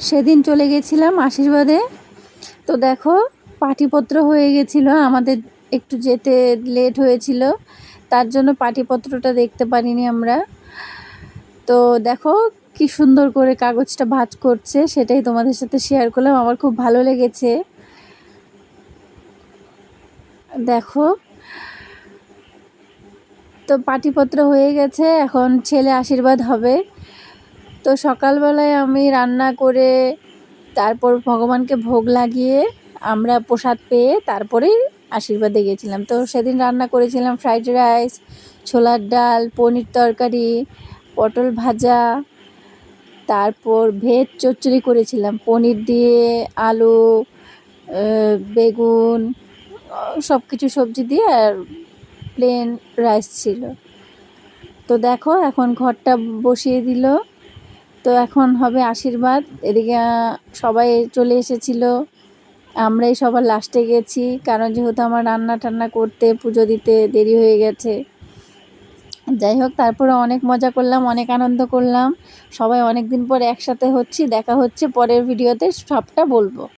সেদিন চলে গেছিলাম আশীর্বাদে। তো দেখো পাটিপত্র হয়ে গেছিলো, আমাদের একটু যেতে লেট হয়েছিল, তার জন্য পাটিপত্রটা দেখতে পারিনি আমরা। তো দেখো কি সুন্দর করে কাগজটা ভাঁজ করছে, সেটাই তোমাদের সাথে শেয়ার করলাম, আমার খুব ভালো লেগেছে। দেখো তো পাটিপত্র হয়ে গেছে, এখন ছেলে আশীর্বাদ হবে। তো সকালবেলায় আমি রান্না করে তারপর ভগবানকে ভোগ লাগিয়ে আমরা প্রসাদ পেয়ে তারপরেই আশীর্বাদে গেছিলাম। তো সেদিন রান্না করেছিলাম ফ্রাইড রাইস, ছোলার ডাল, পনির তরকারি, পটল ভাজা, তারপর ভেজ চচ্চড়ি করেছিলাম পনির দিয়ে, আলু, বেগুন, সব কিছু সবজি দিয়ে, আর প্লেন রাইস ছিল। তো দেখো এখন ঘরটা বসিয়ে দিল। তো এখন হবে আশীর্বাদ। এদিকে সবাই চলে এসেছিল, আমরাই সবার লাস্টে গেছি, কারণ যেহেতু আমার রান্না টান্না করতে পুজো দিতে দেরি হয়ে গেছে। যাই হোক, তারপরে অনেক মজা করলাম, অনেক আনন্দ করলাম, সবাই অনেক দিন পর একসাথে হচ্ছি, দেখা হচ্ছে পরের ভিডিওতে, সবটা বলবো।